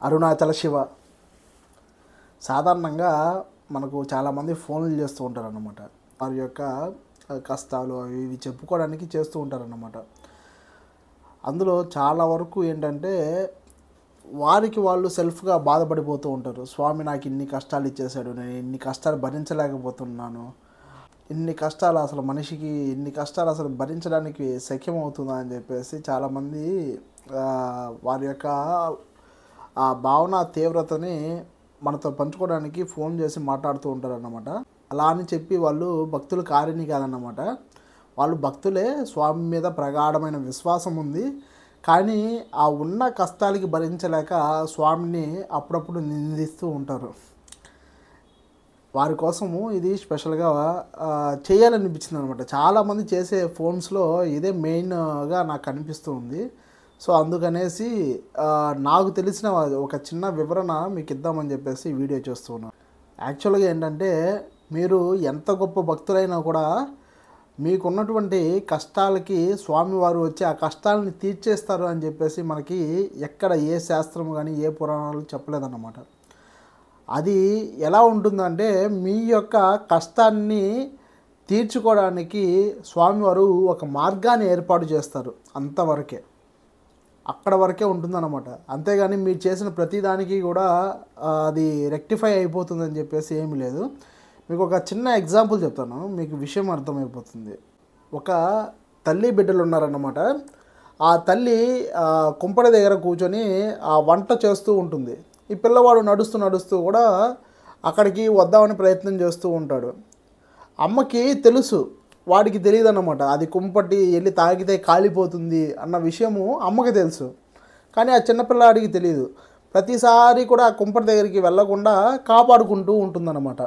అరుణాచల శివ. సాధారణంగా మనకు చాలామంది ఫోన్లు చేస్తూ ఉంటారన్నమాట. వారి యొక్క కష్టాలు అవి ఇవి చెప్పుకోవడానికి చేస్తూ ఉంటారన్నమాట. అందులో చాలా వరకు ఏంటంటే వారికి వాళ్ళు సెల్ఫ్గా బాధపడిపోతూ ఉంటారు. స్వామి నాకు ఇన్ని కష్టాలు ఇచ్చేశాడు, నేను ఇన్ని కష్టాలు భరించలేకపోతున్నాను, ఇన్ని కష్టాలు అసలు మనిషికి ఇన్ని కష్టాలు అసలు భరించడానికి శక్యం అవుతుందా అని చెప్పేసి చాలామంది వారి యొక్క ఆ భావన తీవ్రతని మనతో పంచుకోవడానికి ఫోన్ చేసి మాట్లాడుతూ ఉంటారన్నమాట. అలా అని చెప్పి వాళ్ళు భక్తులు కారని కాదన్నమాట. వాళ్ళు భక్తులే, స్వామి మీద ప్రగాఢమైన విశ్వాసం ఉంది. కానీ ఆ ఉన్న కష్టాలకి భరించలేక స్వామిని అప్పుడప్పుడు నిందిస్తూ ఉంటారు. వారి కోసము ఇది స్పెషల్గా చేయాలనిపించింది అనమాట. చాలామంది చేసే ఫోన్స్లో ఇదే మెయిన్గా నాకు అనిపిస్తూ ఉంది. సో అందుకనేసి నాకు తెలిసిన ఒక చిన్న వివరణ మీకు ఇద్దామని చెప్పేసి వీడియో చేస్తూ ఉన్నాను. యాక్చువల్గా ఏంటంటే మీరు ఎంత గొప్ప భక్తులైనా కూడా మీకున్నటువంటి కష్టాలకి స్వామివారు వచ్చి ఆ కష్టాలని తీర్చేస్తారు అని చెప్పేసి మనకి ఎక్కడ ఏ శాస్త్రం కానీ ఏ పురాణాలు చెప్పలేదన్నమాట. అది ఎలా ఉంటుందంటే మీ యొక్క కష్టాన్ని తీర్చుకోవడానికి స్వామివారు ఒక మార్గాన్ని ఏర్పాటు చేస్తారు, అంతవరకే, అక్కడ వరకే ఉంటుందన్నమాట. అంతేగాని మీరు చేసిన ప్రతిదానికి కూడా అది రెక్టిఫై అయిపోతుందని చెప్పేసి ఏమీ లేదు. మీకు ఒక చిన్న ఎగ్జాంపుల్ చెప్తాను, మీకు విషయం అర్థమైపోతుంది. ఒక తల్లి బిడ్డలు ఉన్నారన్నమాట. ఆ తల్లి కుంపడి దగ్గర కూర్చొని ఆ వంట చేస్తూ ఉంటుంది. ఈ పిల్లవాడు నడుస్తూ నడుస్తూ కూడా అక్కడికి వద్దామని ప్రయత్నం చేస్తూ ఉంటాడు. అమ్మకి తెలుసు, వాడికి తెలియదు అన్నమాట. అది కుంపటి వెళ్ళి తాగితే కాలిపోతుంది అన్న విషయము అమ్మకి తెలుసు, కానీ ఆ చిన్నపిల్లాడికి తెలియదు. ప్రతిసారి కూడా ఆ కుంపటి దగ్గరికి వెళ్ళకుండా కాపాడుకుంటూ ఉంటుందన్నమాట.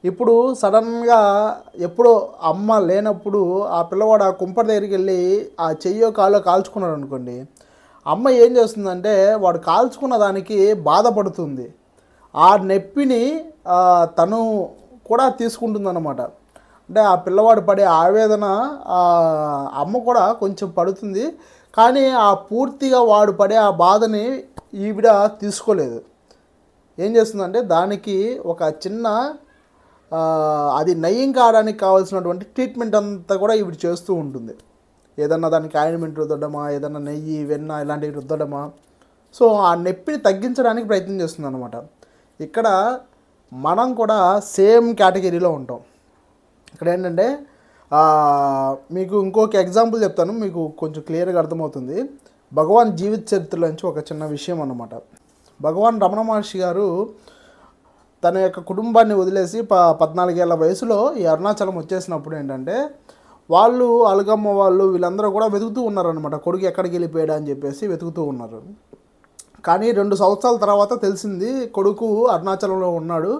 ఇప్పుడు సడన్గా ఎప్పుడో అమ్మ లేనప్పుడు ఆ పిల్లవాడు ఆ కుంపటి దగ్గరికి వెళ్ళి ఆ చెయ్యో కాలో కాల్చుకున్నాడు అనుకోండి, అమ్మ ఏం చేస్తుందంటే వాడు కాల్చుకున్న దానికి బాధపడుతుంది. ఆ నొప్పిని తను కూడా తీసుకుంటుందన్నమాట. అంటే ఆ పిల్లవాడు పడే ఆవేదన అమ్మ కూడా కొంచెం పడుతుంది, కానీ ఆ పూర్తిగా వాడు పడే ఆ బాధని ఈవిడ తీసుకోలేదు. ఏం చేస్తుందంటే దానికి ఒక చిన్న అది నయం కావడానికి కావాల్సినటువంటి ట్రీట్మెంట్ అంతా కూడా ఈవిడ చేస్తూ ఉంటుంది. ఏదన్నా దానికి ఆయింట్మెంట్ రుద్దడమా, ఏదన్నా నెయ్యి వెన్న ఇలాంటివి రుద్దడమా. సో ఆ నొప్పిని తగ్గించడానికి ప్రయత్నం చేస్తుంది అనమాట. ఇక్కడ మనం కూడా సేమ్ కేటగిరీలో ఉంటాం. ఇక్కడ ఏంటంటే మీకు ఇంకొక ఎగ్జాంపుల్ చెప్తాను, మీకు కొంచెం క్లియర్గా అర్థమవుతుంది. భగవాన్ జీవిత చరిత్రలో నుంచి ఒక చిన్న విషయం అన్నమాట. భగవాన్ రమణ మహర్షి గారు తన యొక్క కుటుంబాన్ని వదిలేసి 14 ఏళ్ల వయసులో ఈ అరుణాచలం వచ్చేసినప్పుడు ఏంటంటే వాళ్ళు అలగమ్మ వాళ్ళు వీళ్ళందరూ కూడా వెతుకుతూ ఉన్నారనమాట. కొడుకు ఎక్కడికి వెళ్ళిపోయాడు అని చెప్పేసి వెతుకుతూ ఉన్నారు. కానీ 2 సంవత్సరాల తర్వాత తెలిసింది కొడుకు అరుణాచలంలో ఉన్నాడు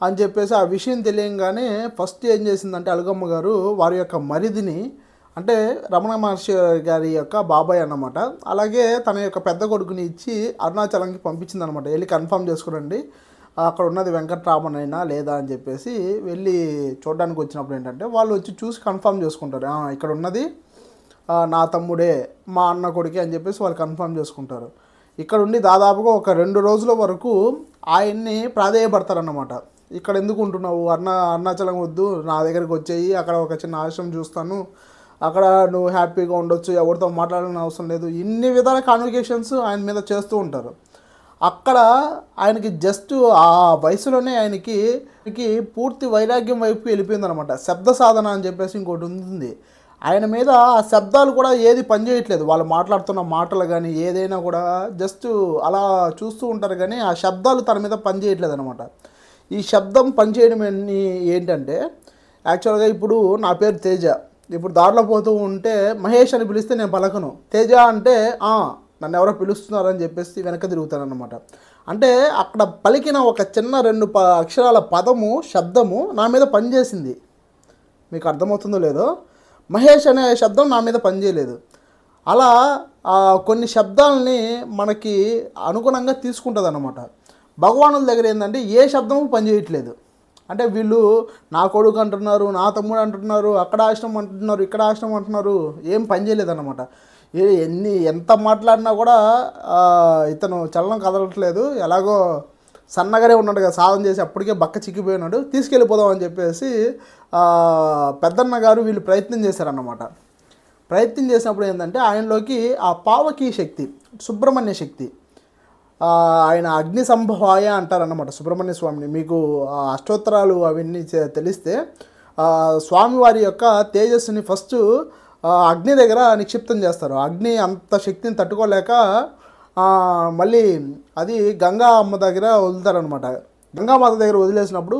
అని చెప్పేసి. ఆ విషయం తెలియంగానే ఫస్ట్ ఏం చేసిందంటే అలగమ్మ గారు వారి యొక్క మరిదిని, అంటే రమణ మహర్షి గారి యొక్క బాబాయ్ అన్నమాట, అలాగే తన యొక్క పెద్ద కొడుకుని ఇచ్చి అరుణాచలంకి పంపించిందనమాట. వెళ్ళి కన్ఫర్మ్ చేసుకురండి అక్కడ ఉన్నది వెంకట్రామనైనా లేదా అని చెప్పేసి. వెళ్ళి చూడడానికి వచ్చినప్పుడు ఏంటంటే వాళ్ళు వచ్చి చూసి కన్ఫర్మ్ చేసుకుంటారు, ఇక్కడ ఉన్నది నా తమ్ముడే, మా అన్న కొడుకే అని చెప్పేసి వాళ్ళు కన్ఫర్మ్ చేసుకుంటారు. ఇక్కడ ఉండి దాదాపుగా ఒక 2 రోజుల వరకు ఆయన్ని ప్రాధేయపడతారన్నమాట. ఇక్కడ ఎందుకు ఉంటున్నావు, అరుణాచలం వద్దు, నా దగ్గరికి వచ్చేయి, అక్కడ ఒక చిన్న ఆశ్రమం చూస్తాను, అక్కడ నువ్వు హ్యాపీగా ఉండొచ్చు, ఎవరితో మాట్లాడాలని అవసరం లేదు, ఇన్ని విధాల కాన్వర్సేషన్స్ ఆయన మీద చేస్తూ ఉంటారు. అక్కడ ఆయనకి జస్ట్ ఆ వయసులోనే ఆయనకి పూర్తి వైరాగ్యం వైపు వెళ్ళిపోయిందనమాట. శబ్ద సాధన అని చెప్పేసి ఇంకోటి ఉంటుంది. ఆయన మీద ఆ శబ్దాలు కూడా ఏది పనిచేయట్లేదు. వాళ్ళు మాట్లాడుతున్న మాటలు కానీ ఏదైనా కూడా జస్ట్ అలా చూస్తూ ఉంటారు, కానీ ఆ శబ్దాలు తన మీద పనిచేయట్లేదు అనమాట. ఈ శబ్దం పనిచేయడం ఏంటంటే యాక్చువల్గా ఇప్పుడు నా పేరు తేజ, ఇప్పుడు దారిలో పోతూ ఉంటే మహేష్ అని పిలిస్తే నేను పలకను, తేజ అంటే నన్ను ఎవరో పిలుస్తున్నారని చెప్పేసి వెనక తిరుగుతానన్నమాట. అంటే అక్కడ పలికిన ఒక చిన్న 2 అక్షరాల పదము, శబ్దము నా మీద పనిచేసింది. మీకు అర్థమవుతుందో లేదో, మహేష్ అనే శబ్దం నా మీద పనిచేయలేదు. అలా కొన్ని శబ్దాలని మనకి అనుగుణంగా తీసుకుంటుంది అన్నమాట. భగవానుల దగ్గర ఏంటంటే ఏ శబ్దము పనిచేయట్లేదు. అంటే వీళ్ళు నా కొడుకు అంటున్నారు, నా తమ్ముడు అంటున్నారు, అక్కడ ఆశ్రమం అంటున్నారు, ఇక్కడ ఆశ్రమం అంటున్నారు, ఏం పనిచేయలేదన్నమాట. ఎంత మాట్లాడినా కూడా ఇతను చలనం కదలట్లేదు, ఎలాగో సన్నగానే ఉన్నాడు కదా, సాధన చేసి అప్పటికే బక్క చిక్కిపోయినాడు, తీసుకెళ్ళిపోదాం అని చెప్పేసి పెద్దన్న గారు వీళ్ళు ప్రయత్నం చేశారన్నమాట. ప్రయత్నం చేసినప్పుడు ఏంటంటే ఆయనలోకి ఆ పావకీ శక్తి, సుబ్రహ్మణ్య శక్తి, ఆయన అగ్ని సంభవాయ అంటారన్నమాట సుబ్రహ్మణ్య స్వామిని. మీకు అష్టోత్తరాలు అవన్నీ తెలిస్తే స్వామివారి యొక్క తేజస్సుని ఫస్ట్ అగ్ని దగ్గర నిక్షిప్తం చేస్తారు. అగ్ని అంత శక్తిని తట్టుకోలేక మళ్ళీ అది గంగా అమ్మ దగ్గర వదులుతారనమాట. గంగామాత దగ్గర వదిలేసినప్పుడు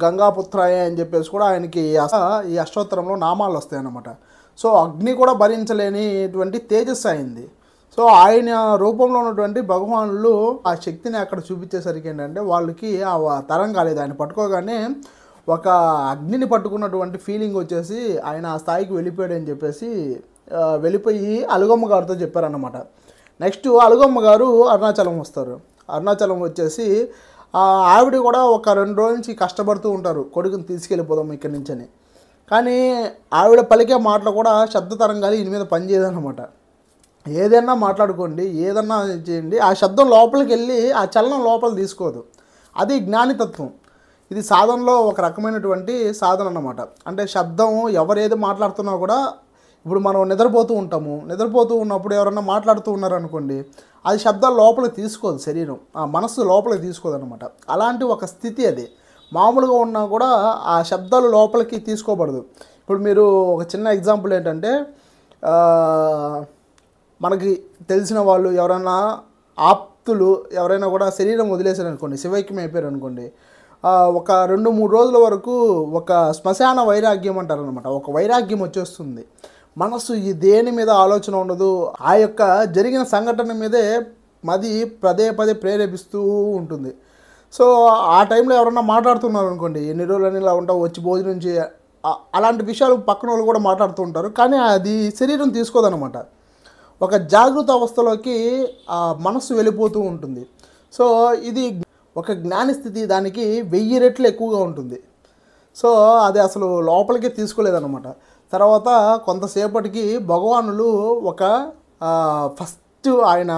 గంగాపుత్రాయ అని చెప్పేసి కూడా ఆయనకి ఈ అష్టోత్తరంలో నామాలు వస్తాయన్నమాట. సో అగ్ని కూడా భరించలేనిటువంటి తేజస్సు అయింది. సో ఆయన రూపంలో ఉన్నటువంటి భగవానులు ఆ శక్తిని అక్కడ చూపించేసరికి ఏంటంటే వాళ్ళకి ఆ తరం కాలేదు. ఆయన పట్టుకోగానే ఒక అగ్నిని పట్టుకున్నటువంటి ఫీలింగ్ వచ్చేసి ఆయన ఆ స్థాయికి వెళ్ళిపోయాడు అని చెప్పేసి వెళ్ళిపోయి అలుగమ్మ గారితో చెప్పారన్నమాట. నెక్స్ట్ అలుగమ్మ గారు అరుణాచలం వస్తారు. అరుణాచలం వచ్చేసి ఆవిడ కూడా ఒక 2 రోజుల నుంచి కష్టపడుతూ ఉంటారు, కొడుకుని తీసుకెళ్ళిపోదాం ఇక్కడి నుంచి అని. కానీ ఆవిడ పలికే మాటలు కూడా శబ్ద తరంగాలు ఈయన మీద పనిచేయదన్నమాట. ఏదైనా మాట్లాడుకోండి, ఏదన్నా చేయండి, ఆ శబ్దం లోపలికి వెళ్ళి ఆ చలనం లోపల తీసుకోదు. అది జ్ఞానితత్వం. ఇది సాధనలో ఒక రకమైనటువంటి సాధన అన్నమాట. అంటే శబ్దం ఎవరేది మాట్లాడుతున్నా కూడా, ఇప్పుడు మనం నిద్రపోతూ ఉంటాము, నిద్రపోతూ ఉన్నప్పుడు ఎవరన్నా మాట్లాడుతూ ఉన్నారనుకోండి, అది శబ్దాలు లోపలికి తీసుకోదు, శరీరం ఆ మనస్సు లోపలికి తీసుకోదు అనమాట. అలాంటి ఒక స్థితి అది. మామూలుగా ఉన్నా కూడా ఆ శబ్దాలు లోపలికి తీసుకోబడదు. ఇప్పుడు మీరు ఒక చిన్న ఎగ్జాంపుల్ ఏంటంటే, మనకి తెలిసిన వాళ్ళు ఎవరైనా ఆప్తులు ఎవరైనా కూడా శరీరం వదిలేశారు అనుకోండి, శివైక్యం అయిపోయారు అనుకోండి, ఒక 2-3 రోజుల వరకు ఒక శ్మశాన వైరాగ్యం అంటారనమాట. ఒక వైరాగ్యం వచ్చేస్తుంది. మనసు ఈ దేని మీద ఆలోచన ఉండదు, ఆ యొక్క జరిగిన సంఘటన మీదే మది పదే పదే ప్రేరేపిస్తూ ఉంటుంది. సో ఆ టైంలో ఎవరన్నా మాట్లాడుతున్నారు అనుకోండి, ఎన్ని రోజులని ఇలా ఉంటావు, వచ్చి భోజనం చేయ, అలాంటి విషయాలు పక్కన వాళ్ళు కూడా మాట్లాడుతూ ఉంటారు. కానీ అది శరీరం తీసుకోదన్నమాట. ఒక జాగృత అవస్థలోకి ఆ మనస్సు వెళ్ళిపోతూ ఉంటుంది. సో ఇది ఒక జ్ఞాని స్థితి, దానికి 1000 రెట్లు ఎక్కువగా ఉంటుంది. సో అది అసలు లోపలికే తీసుకోలేదన్నమాట. తర్వాత కొంతసేపటికి భగవానులు ఒక ఫస్ట్ ఆయన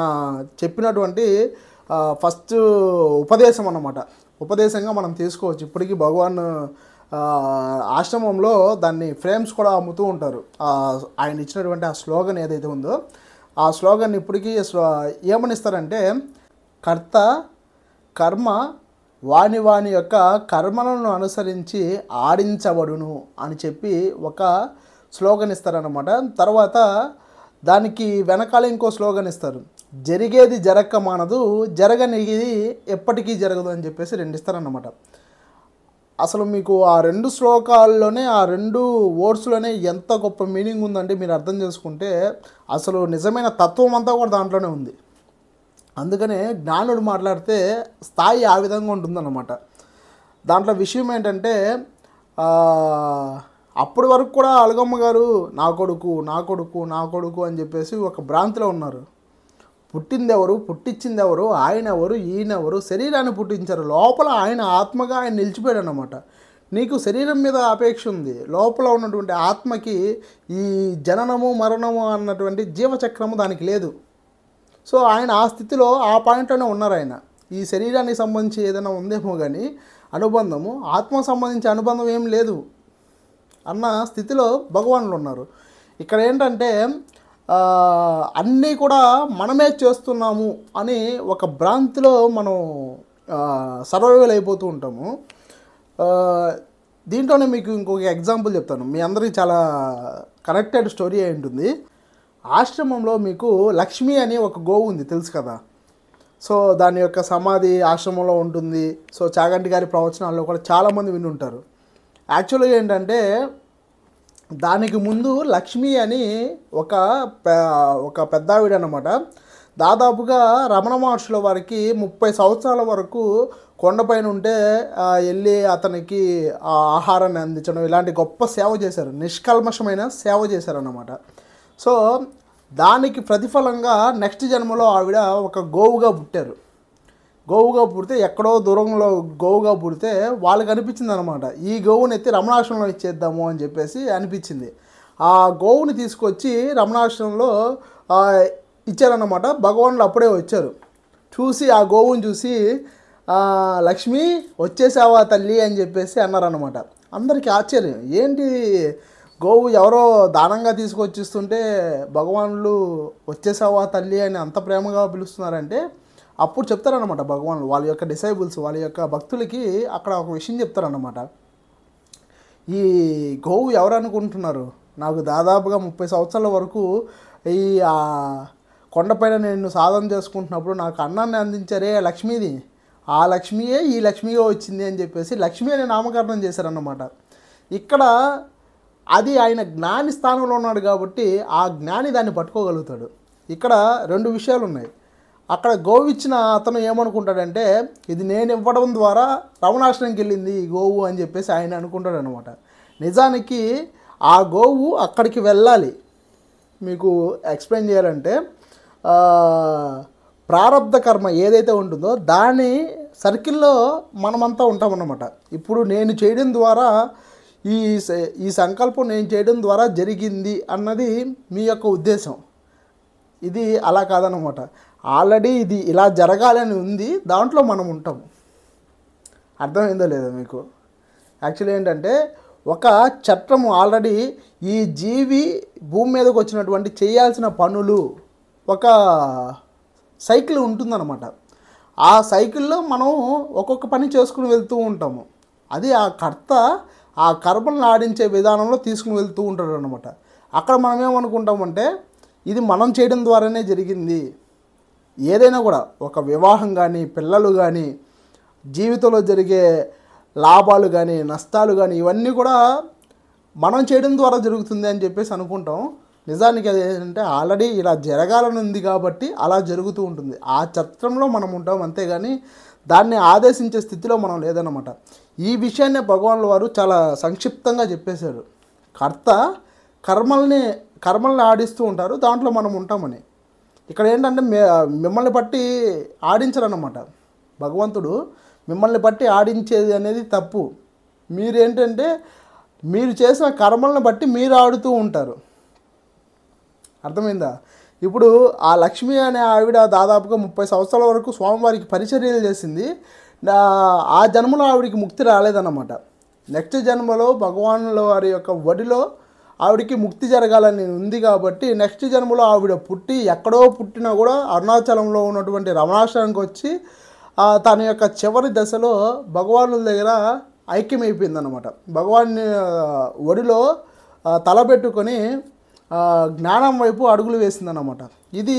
చెప్పినటువంటి ఫస్ట్ ఉపదేశం అన్నమాట, ఉపదేశంగా మనం తీసుకోవచ్చు. ఇప్పటికీ భగవాన్ ఆశ్రమంలో దాన్ని ఫ్రేమ్స్ కూడా అమ్ముతూ ఉంటారు. ఆయన ఇచ్చినటువంటి ఆ స్లోగన్ ఏదైతే ఉందో, ఆ స్లోగన్ ఇప్పటికీ ఏమనిస్తారంటే, కర్త కర్మ వాని వాని యొక్క కర్మలను అనుసరించి ఆడించబడును అని చెప్పి ఒక స్లోగన్ ఇస్తారన్నమాట. తర్వాత దానికి వెనకాల ఇంకో స్లోగన్ ఇస్తారు, జరిగేది జరక్క మానదు, జరగనిది ఎప్పటికీ జరగదు అని చెప్పేసి 2 ఇస్తారన్నమాట. అసలు మీకు ఆ 2 శ్లోకాల్లోనే, ఆ 2 వర్డ్స్లోనే ఎంత గొప్ప మీనింగ్ ఉందంటే మీరు అర్థం చేసుకుంటే అసలు నిజమైన తత్వం అంతా కూడా దాంట్లోనే ఉంది. అందుకనే జ్ఞానుడు మాట్లాడితే స్థాయి ఆ విధంగా ఉంటుందన్నమాట. దాంట్లో విషయం ఏంటంటే, అప్పటి వరకు కూడా అలగమ్మ గారు నా కొడుకు నా కొడుకు నా కొడుకు అని చెప్పేసి ఒక భ్రాంతిలో ఉన్నారు. పుట్టిందెవరు, పుట్టించిందెవరు, ఆయన ఎవరు, ఈయనెవరు, శరీరాన్ని పుట్టించారు, లోపల ఆయన ఆత్మగా ఆయన నిలిచిపోయాడు అన్నమాట. నీకు శరీరం మీద అపేక్ష ఉంది, లోపల ఉన్నటువంటి ఆత్మకి ఈ జననము మరణము అన్నటువంటి జీవచక్రము దానికి లేదు. సో ఆయన ఆ స్థితిలో ఆ పాయింట్లోనే ఉన్నారు. ఆయన ఈ శరీరానికి సంబంధించి ఏదైనా ఉందేమో కానీ అనుబంధము, ఆత్మకు సంబంధించి అనుబంధం ఏం లేదు అన్న స్థితిలో భగవానులు ఉన్నారు. ఇక్కడ ఏంటంటే అన్నీ కూడా మనమే చేస్తున్నాము అని ఒక భ్రాంతిలో మనం సర్వైవల్ అయిపోతూ ఉంటాము. దీంట్లోనే మీకు ఇంకొక ఎగ్జాంపుల్ చెప్తాను, మీ అందరికీ చాలా కనెక్టెడ్ స్టోరీ అయి ఉంటుంది. ఆశ్రమంలో మీకు లక్ష్మి అని ఒక గోవు ఉంది, తెలుసు కదా. సో దాని యొక్క సమాధి ఆశ్రమంలో ఉంటుంది. సో చాగంటి గారి ప్రవచనాల్లో కూడా చాలామంది విని ఉంటారు. యాక్చువల్గా ఏంటంటే దానికి ముందు లక్ష్మి అని ఒక పెద్ద ఆవిడ అన్నమాట. దాదాపుగా రమణ మహర్షుల వారికి 30 సంవత్సరాల వరకు కొండపైన ఉంటే వెళ్ళి అతనికి ఆహారాన్ని అందించడం, ఇలాంటి గొప్ప సేవ చేశారు, నిష్కల్మషమైన సేవ చేశారన్నమాట. సో దానికి ప్రతిఫలంగా నెక్స్ట్ జన్మలో ఆవిడ ఒక గోవుగా పుట్టారు. గోవుగా పుడితే ఎక్కడో దూరంలో గోవుగా పుడితే వాళ్ళకి అనిపించింది అనమాట, ఈ గోవుని ఎత్తి రమణాశ్రమంలో ఇచ్చేద్దాము అని చెప్పేసి అనిపించింది. ఆ గోవుని తీసుకొచ్చి రమణాశ్రమంలో ఆ, ఇచ్చారన్నమాట. భగవానుడు అప్పుడే వచ్చారు. చూసి ఆ గోవుని చూసి లక్ష్మి వచ్చేసావా తల్లి అని చెప్పేసి అన్నారన్నమాట. అందరికీ ఆశ్చర్యం, ఏంటి గోవు ఎవరో దానంగా తీసుకొచ్చిస్తుంటే భగవానులు వచ్చేసావా తల్లి అని అంత ప్రేమగా పిలుస్తున్నారంటే అప్పుడు చెప్తారన్నమాట భగవానులు వాళ్ళ యొక్క డిసైబుల్స్, వాళ్ళ యొక్క భక్తులకి అక్కడ ఒక విషయం చెప్తారన్నమాట. ఈ గోవు ఎవరు అనుకుంటున్నారు, నాకు దాదాపుగా 30 సంవత్సరాల వరకు ఈ కొండపైన నేను సాధన చేసుకుంటున్నప్పుడు నాకు అన్నాన్ని అందించారే లక్ష్మీది, ఆ లక్ష్మియే ఈ లక్ష్మిగా వచ్చింది అని చెప్పేసి లక్ష్మి అనే నామకరణం చేశారన్నమాట. ఇక్కడ అది ఆయన జ్ఞాని స్థానంలో ఉన్నాడు కాబట్టి ఆ జ్ఞాని దాన్ని పట్టుకోగలుగుతాడు. ఇక్కడ 2 విషయాలు ఉన్నాయి. అక్కడ గోవు ఇచ్చిన అతను ఏమనుకుంటాడంటే ఇది నేను ఇవ్వడం ద్వారా రమణాశ్రమంకి వెళ్ళింది ఈ గోవు అని చెప్పేసి ఆయన అనుకుంటాడు అనమాట. నిజానికి ఆ గోవు అక్కడికి వెళ్ళాలి. మీకు ఎక్స్ప్లెయిన్ చేయాలంటే ప్రారబ్ధ కర్మ ఏదైతే ఉంటుందో దాని సర్కిల్లో మనమంతా ఉంటామన్నమాట. ఇప్పుడు నేను చేయడం ద్వారా ఈ సంకల్పం నేను చేయడం ద్వారా జరిగింది అన్నది మీ యొక్క ఉద్దేశం. ఇది అలా కాదనమాట. ఆల్రెడీ ఇది ఇలా జరగాలని ఉంది, దాంట్లో మనం ఉంటాము. అర్థమైందో లేదో మీకు? యాక్చువల్లీ ఏంటంటే ఒక చట్టము ఆల్రెడీ ఈ జీవి భూమి మీదకి వచ్చినటువంటి చేయాల్సిన పనులు ఒక సైకిల్ ఉంటుందన్నమాట. ఆ సైకిల్లో మనం ఒక్కొక్క పని చేసుకుని వెళ్తూ ఉంటాము. అది ఆ కర్త ఆ కర్మలను ఆడించే విధానంలో తీసుకుని వెళ్తూ ఉంటాడు అనమాట. అక్కడ మనం ఏమనుకుంటామంటే ఇది మనం చేయడం ద్వారానే జరిగింది. ఏదైనా కూడా ఒక వివాహం కానీ, పిల్లలు కానీ, జీవితంలో జరిగే లాభాలు కానీ, నష్టాలు కానీ ఇవన్నీ కూడా మనం చేయడం ద్వారా జరుగుతుంది అని చెప్పేసి అనుకుంటాం. నిజానికి అది ఏంటంటే ఆల్రెడీ ఇలా జరగాలని ఉంది కాబట్టి అలా జరుగుతూ ఉంటుంది. ఆ చట్రంలో మనం ఉంటాం, అంతేగాని దాన్ని ఆదేశించే స్థితిలో మనం లేదన్నమాట. ఈ విషయాన్నే భగవానుల వారు చాలా సంక్షిప్తంగా చెప్పేశారు. కర్త కర్మల్ని ఆడిస్తూ ఉంటారు, దాంట్లో మనం ఉంటామని. ఇక్కడ ఏంటంటే మిమ్మల్ని బట్టి ఆడించరన్నమాట. భగవంతుడు మిమ్మల్ని బట్టి ఆడించేది అనేది తప్పు. మీరేంటంటే మీరు చేసిన కర్మలను బట్టి మీరు ఆడుతూ ఉంటారు. అర్థమైందా? ఇప్పుడు ఆ లక్ష్మి అనే ఆవిడ దాదాపుగా 30 సంవత్సరాల వరకు స్వామివారికి పరిచర్యలు చేసింది. ఆ జన్మలో ఆవిడికి ముక్తి రాలేదన్నమాట. నెక్స్ట్ జన్మలో భగవానుల వారి యొక్క వడిలో ఆవిడికి ముక్తి జరగాలని ఉంది కాబట్టి నెక్స్ట్ జన్మలో ఆవిడ పుట్టి ఎక్కడో పుట్టినా కూడా అరుణాచలంలో ఉన్నటువంటి రమణాశ్రమానికి వచ్చి తన యొక్క చివరి దశలో భగవానుల దగ్గర ఐక్యమైపోయిందన్నమాట. భగవాన్ ఒడిలో తలపెట్టుకొని జ్ఞానం వైపు అడుగులు వేసిందన్నమాట. ఇది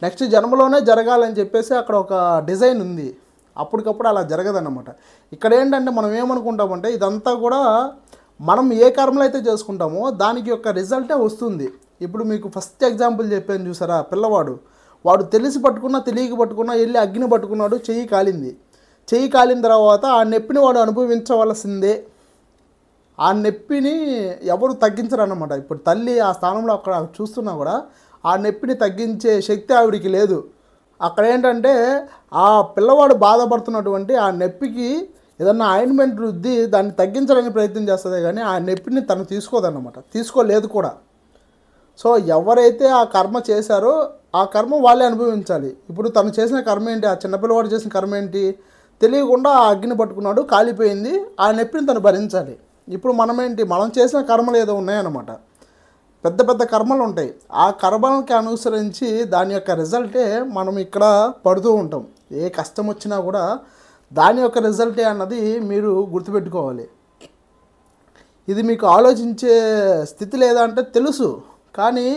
నెక్స్ట్ జన్మలోనే జరగాలని చెప్పేసి అక్కడ ఒక డిజైన్ ఉంది. అప్పటికప్పుడు అలా జరగదన్నమాట. ఇక్కడ ఏంటంటే మనం ఏమనుకుంటామంటే ఇదంతా కూడా మనం ఏ కర్మలు అయితే చేసుకుంటామో దానికి యొక్క రిజల్టే వస్తుంది. ఇప్పుడు మీకు ఫస్ట్ ఎగ్జాంపుల్ చెప్పాను చూసారా, వాడు తెలిసి పట్టుకున్నా తెలియక పట్టుకున్నా వెళ్ళి అగ్ని పట్టుకున్నాడు, చెయ్యి కాలింది. చెయ్యి కాలిన తర్వాత ఆ నొప్పిని వాడు అనుభవించవలసిందే. ఆ నొప్పిని ఎవరు తగ్గించరన్నమాట. ఇప్పుడు తల్లి ఆ స్థానంలో అక్కడ చూస్తున్నా కూడా ఆ నొప్పిని తగ్గించే శక్తి ఆవిడికి లేదు. అక్కడ ఏంటంటే ఆ పిల్లవాడు బాధపడుతున్నటువంటి ఆ నొప్పికి ఏదన్నా ఆయింట్మెంట్ రుద్ది దాన్ని తగ్గించడానికి ప్రయత్నం చేస్తుంది, కానీ ఆ నొప్పిని తను తీసుకోదన్నమాట, తీసుకోలేదు కూడా. సో ఎవరైతే ఆ కర్మ చేశారో ఆ కర్మ వాళ్ళే అనుభవించాలి. ఇప్పుడు తను చేసిన కర్మ ఏంటి, ఆ చిన్నపిల్లవాడు చేసిన కర్మ ఏంటి, తెలియకుండా ఆ అగ్ని పట్టుకున్నాడు, కాలిపోయింది, ఆ నొప్పిని తను భరించాలి. ఇప్పుడు మనం చేసిన కర్మలు ఏదో ఉన్నాయన్నమాట, పెద్ద పెద్ద కర్మలు ఉంటాయి. ఆ కర్మలకి అనుసరించి దాని యొక్క రిజల్టే మనం ఇక్కడ పడుతూ ఉంటాం. ఏ కష్టం వచ్చినా కూడా దాని యొక్క రిజల్టే అన్నది మీరు గుర్తుపెట్టుకోవాలి. ఇది మీకు ఆలోచించే స్థితి లేదా అంటే తెలుసు, కానీ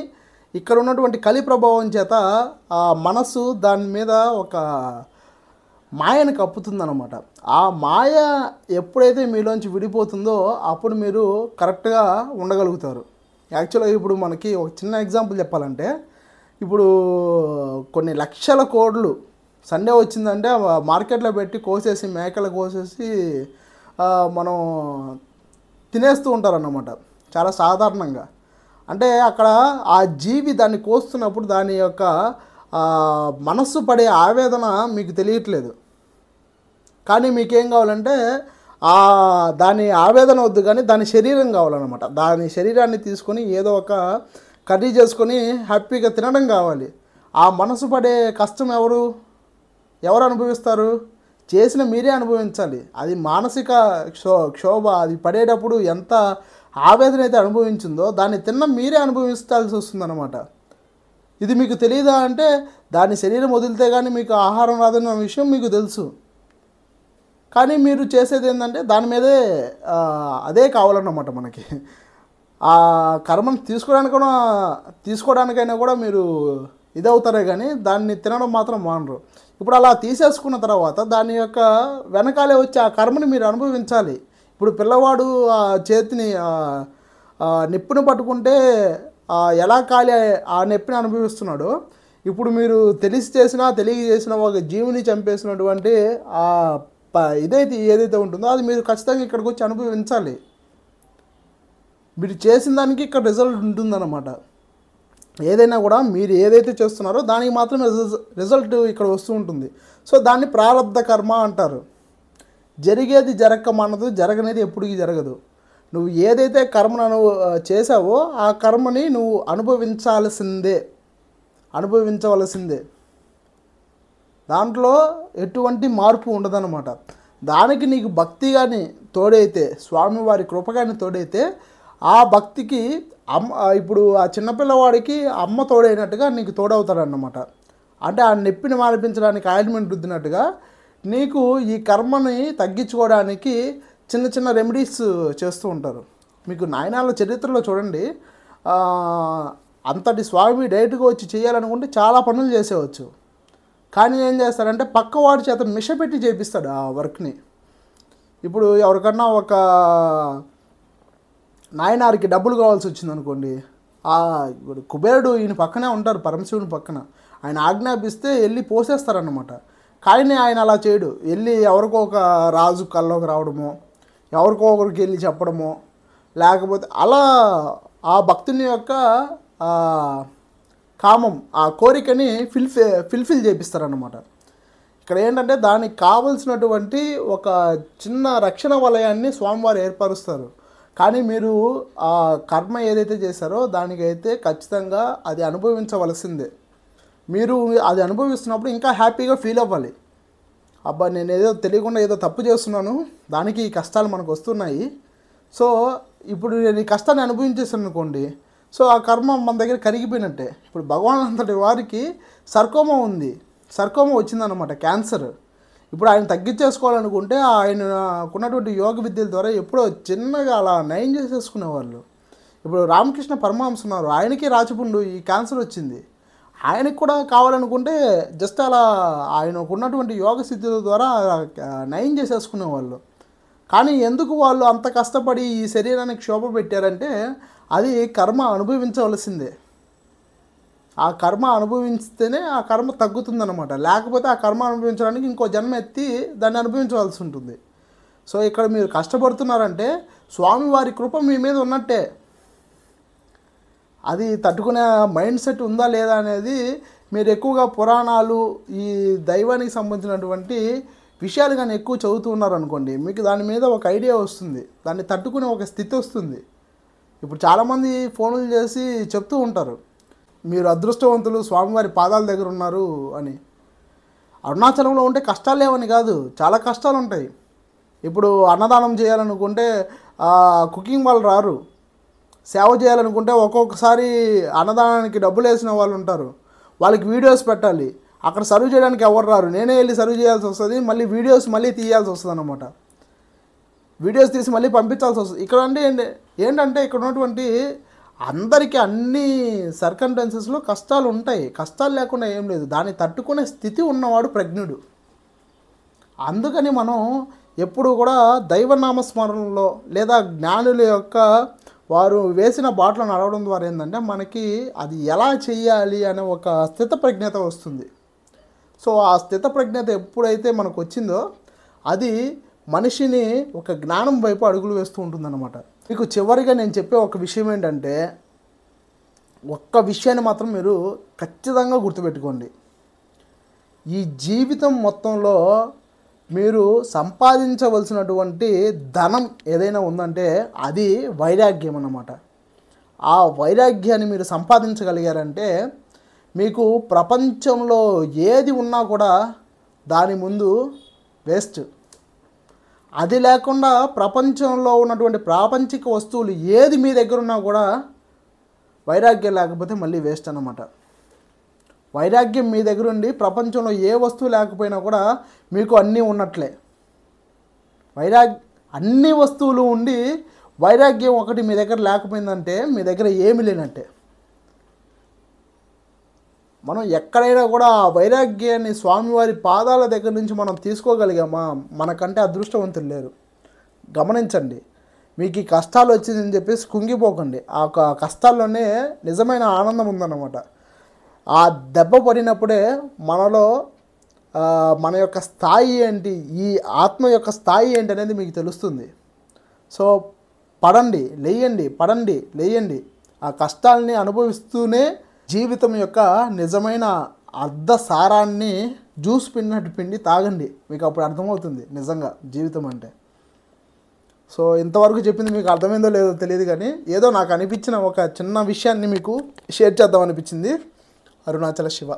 ఇక్కడ ఉన్నటువంటి కలి ప్రభావం చేత ఆ మనస్సు దాని మీద ఒక మాయను కప్పుతుందన్నమాట. ఆ మాయ ఎప్పుడైతే మీలోంచి విడిపోతుందో అప్పుడు మీరు కరెక్ట్గా ఉండగలుగుతారు. యాక్చువల్గా ఇప్పుడు మనకి ఒక చిన్న ఎగ్జాంపుల్ చెప్పాలంటే, ఇప్పుడు కొన్ని లక్షల కోళ్ళు సండే వచ్చిందంటే మార్కెట్లో పెట్టి కోసేసి, మేకలు కోసేసి మనం తినేస్తూ ఉంటారన్నమాట చాలా సాధారణంగా. అంటే అక్కడ ఆ జీవి దాన్ని కోస్తున్నప్పుడు దాని యొక్క మనస్సు పడే ఆవేదన మీకు తెలియట్లేదు. కానీ మీకేం కావాలంటే దాని ఆవేదన వద్దు, కానీ దాని శరీరం కావాలన్నమాట. దాని శరీరాన్ని తీసుకొని ఏదో ఒక కర్రీ చేసుకొని హ్యాపీగా తినడం కావాలి. ఆ మనసు పడే కష్టం ఎవరు అనుభవిస్తారు? చేసిన మీరే అనుభవించాలి. అది మానసిక క్షోభ, అది పడేటప్పుడు ఎంత ఆవేదన అయితే అనుభవించిందో దాన్ని తిన్న మీరే అనుభవించాల్సి వస్తుందన్నమాట. ఇది మీకు తెలియదా అంటే దాని శరీరం వదిలితే కానీ మీకు ఆహారం రాదన్న విషయం మీకు తెలుసు. కానీ మీరు చేసేది ఏంటంటే దాని మీదే అదే కావాలన్నమాట మనకి. ఆ కర్మను తీసుకోవడానికైనా కూడా మీరు ఇదవుతారే కానీ దాన్ని తినడం మాత్రం మానరు. ఇప్పుడు అలా తీసేసుకున్న తర్వాత దాని యొక్క వెనకాలే వచ్చి ఆ కర్మని మీరు అనుభవించాలి. ఇప్పుడు పిల్లవాడు ఆ చేతిని నిప్పుని పట్టుకుంటే ఎలా కాలి ఆ నొప్పిని అనుభవిస్తున్నాడో, ఇప్పుడు మీరు తెలియక చేసిన ఒక జీవిని చంపేసినటువంటి ఏదైతే ఉంటుందో అది మీరు ఖచ్చితంగా ఇక్కడికి వచ్చి అనుభవించాలి. మీరు చేసిన దానికి ఇక్కడ రిజల్ట్ ఉంటుందన్నమాట. ఏదైనా కూడా మీరు ఏదైతే చేస్తున్నారో దానికి మాత్రమే రిజల్ట్ ఇక్కడ వస్తూ ఉంటుంది. సో దాన్ని ప్రారబ్ధ కర్మ అంటారు. జరిగేది జరగక మానదు, జరగనేది ఎప్పటికీ జరగదు. నువ్వు ఏదైతే కర్మను చేసావో ఆ కర్మని నువ్వు అనుభవించవలసిందే. దాంట్లో ఎటువంటి మార్పు ఉండదన్నమాట. దానికి నీకు భక్తి కానీ తోడైతే, స్వామివారి కృప కానీ తోడైతే, ఆ భక్తికి ఇప్పుడు ఆ చిన్నపిల్లవాడికి అమ్మ తోడైనట్టుగా నీకు తోడవుతాడన్నమాట. అంటే ఆ నొప్పిని మానిపించడానికి ఆయింట్మెంట్ రుద్దినట్టుగా నీకు ఈ కర్మని తగ్గించుకోవడానికి చిన్న చిన్న రెమెడీస్ చేస్తూ ఉంటారు. మీకు నాయనాళ్ళ చరిత్రలో చూడండి, అంతటి స్వామి డైరెక్ట్గా వచ్చి చేయాలనుకుంటే చాలా పనులు చేసేవచ్చు. కానీ ఏం చేస్తారంటే పక్కవాడి చేత మిషపెట్టి చేపిస్తాడు ఆ వర్క్ని. ఇప్పుడు ఎవరికన్నా ఒక నాయనారికి డబ్బులు కావాల్సి వచ్చింది అనుకోండి, ఇప్పుడు కుబేరుడు ఈయన పక్కనే ఉంటారు, పరమశివుని పక్కన. ఆయన ఆజ్ఞాపిస్తే వెళ్ళి పోసేస్తారన్నమాట. కానీ ఆయన అలా చేయడు. వెళ్ళి ఎవరికో ఒక రాజు కల్లోకి రావడమో, ఎవరికో ఒకరికి వెళ్ళి చెప్పడమో, లేకపోతే అలా ఆ భక్తుని యొక్క కామం, ఆ కోరికని ఫిల్ఫిల్ చేపిస్తారన్నమాట. ఇక్కడ ఏంటంటే దానికి కావలసినటువంటి ఒక చిన్న రక్షణ వలయాన్ని స్వామివారు ఏర్పరుస్తారు. కానీ మీరు ఆ కర్మ ఏదైతే చేశారో దానికైతే ఖచ్చితంగా అది అనుభవించవలసిందే. మీరు అది అనుభవిస్తున్నప్పుడు ఇంకా హ్యాపీగా ఫీల్ అవ్వాలి. అబ్బా నేను తెలియకుండా ఏదో తప్పు చేస్తున్నాను, దానికి ఈ కష్టాలు మనకు వస్తున్నాయి. సో ఇప్పుడు నేను ఈ కష్టాన్ని అనుభవించేసాను అనుకోండి, సో ఆ కర్మ మన దగ్గర కరిగిపోయినట్టే. ఇప్పుడు భగవాన్ అంతటి వారికి సర్కోమా వచ్చిందనమాట, క్యాన్సర్. ఇప్పుడు ఆయన తగ్గించేసుకోవాలనుకుంటే ఆయనకున్నటువంటి యోగ విద్యల ద్వారా ఎప్పుడో చిన్నగా అలా నయం చేసేసుకునేవాళ్ళు. ఇప్పుడు రామకృష్ణ పరమహంస ఉన్నారు, ఆయనకి రాచపుండు ఈ క్యాన్సర్ వచ్చింది. ఆయనకు కూడా కావాలనుకుంటే జస్ట్ అలా ఆయనకున్నటువంటి యోగ సిద్ధుల ద్వారా నయం చేసేసుకునేవాళ్ళు. కానీ ఎందుకు వాళ్ళు అంత కష్టపడి ఈ శరీరానికి క్షోభ పెట్టారంటే అది కర్మ అనుభవించవలసిందే. ఆ కర్మ అనుభవిస్తేనే ఆ కర్మ తగ్గుతుందన్నమాట. లేకపోతే ఆ కర్మ అనుభవించడానికి ఇంకో జన్మ ఎత్తి దాన్ని అనుభవించవలసి ఉంటుంది. సో ఇక్కడ మీరు కష్టపడుతున్నారంటే స్వామివారి కృప మీ మీద ఉన్నట్టే. అది తట్టుకునే మైండ్ సెట్ ఉందా లేదా అనేది మీరు ఎక్కువగా పురాణాలు, ఈ దైవానికి సంబంధించినటువంటి విషయాలు కానీ ఎక్కువ చదువుతూ ఉన్నారనుకోండి, మీకు దాని మీద ఒక ఐడియా వస్తుంది, దాన్ని తట్టుకునే ఒక స్థితి వస్తుంది. ఇప్పుడు చాలామంది ఫోన్లు చేసి చెప్తూ ఉంటారు, మీరు అదృష్టవంతులు, స్వామివారి పాదాల దగ్గర ఉన్నారు అని. అరుణాచలంలో ఉంటే కష్టాలు లేవని కాదు, చాలా కష్టాలు ఉంటాయి. ఇప్పుడు అన్నదానం చేయాలనుకుంటే కుకింగ్ వాళ్ళు రారు, సేవ చేయాలనుకుంటే ఒక్కొక్కసారి అన్నదానానికి డబ్బులు వేసిన వాళ్ళు ఉంటారు, వాళ్ళకి వీడియోస్ పెట్టాలి, అక్కడ సర్వ్ చేయడానికి ఎవరు రారు, నేనే వెళ్ళి సర్వ్ చేయాల్సి వస్తుంది, మళ్ళీ వీడియోస్ మళ్ళీ తీయాల్సి వస్తుంది అన్నమాట. వీడియోస్ తీసి మళ్ళీ పంపించాల్సి వస్తుంది. ఇక్కడ అంటే ఏంటంటే ఇక్కడ ఉన్నటువంటి అందరికీ అన్ని సర్కంటెన్సెస్లో కష్టాలు ఉంటాయి, కష్టాలు లేకుండా ఏం లేదు. దాన్ని తట్టుకునే స్థితి ఉన్నవాడు ప్రజ్ఞుడు. అందుకని మనం ఎప్పుడు కూడా దైవనామస్మరణలో లేదా జ్ఞానుల యొక్క వారు వేసిన బాటలు నడవడం ద్వారా ఏంటంటే మనకి అది ఎలా చేయాలి అనే ఒక స్థితప్రజ్ఞత వస్తుంది. సో ఆ స్థితప్రజ్ఞత ఎప్పుడైతే మనకు వచ్చిందో అది మనిషిని ఒక జ్ఞానం వైపు అడుగులు వేస్తూ ఉంటుందన్నమాట. మీకు చివరిగా నేను చెప్పే ఒక విషయం ఏంటంటే, ఒక్క విషయాన్ని మాత్రం మీరు ఖచ్చితంగా గుర్తుపెట్టుకోండి. ఈ జీవితం మొత్తంలో మీరు సంపాదించవలసినటువంటి ధనం ఏదైనా ఉందంటే అది వైరాగ్యం అన్నమాట. ఆ వైరాగ్యాన్ని మీరు సంపాదించగలిగారంటే మీకు ప్రపంచంలో ఏది ఉన్నా కూడా దాని ముందు వేస్ట్. అది లేకుండా ప్రపంచంలో ఉన్నటువంటి ప్రాపంచిక వస్తువులు ఏది మీ దగ్గర ఉన్నా కూడా వైరాగ్యం లేకపోతే మళ్ళీ వేస్ట్ అన్నమాట. వైరాగ్యం మీ దగ్గర ఉండి ప్రపంచంలో ఏ వస్తువు లేకపోయినా కూడా మీకు అన్నీ ఉన్నట్లే. అన్ని వస్తువులు ఉండి వైరాగ్యం ఒకటి మీ దగ్గర లేకపోయిందంటే మీ దగ్గర ఏమీ లేనట్టే. మనం ఎక్కడైనా కూడా ఆ వైరాగ్యాన్ని స్వామివారి పాదాల దగ్గర నుంచి మనం తీసుకోగలిగామా, మనకంటే అదృష్టవంతులు లేరు. గమనించండి, మీకు ఈ కష్టాలు వచ్చిందని చెప్పేసి కుంగిపోకండి. ఆ కష్టాల్లోనే నిజమైన ఆనందం ఉందన్నమాట. ఆ దెబ్బ పడినప్పుడే మనలో మన యొక్క స్థాయి ఏంటి, ఈ ఆత్మ యొక్క స్థాయి ఏంటి అనేది మీకు తెలుస్తుంది. సో పడండి లేయండి, పడండి లేయండి. ఆ కష్టాలని అనుభవిస్తూనే జీవితం యొక్క నిజమైన అర్ధ సారాన్ని జ్యూస్ పిండినట్టు పిండి తాగండి. మీకు అప్పుడు అర్థమవుతుంది నిజంగా జీవితం అంటే. సో ఇంతవరకు చెప్పింది మీకు అర్థమైందో లేదో తెలియదు, కానీ ఏదో నాకు అనిపించిన ఒక చిన్న విషయాన్ని మీకు షేర్ చేద్దాం అనిపించింది. అరుణాచల శివ.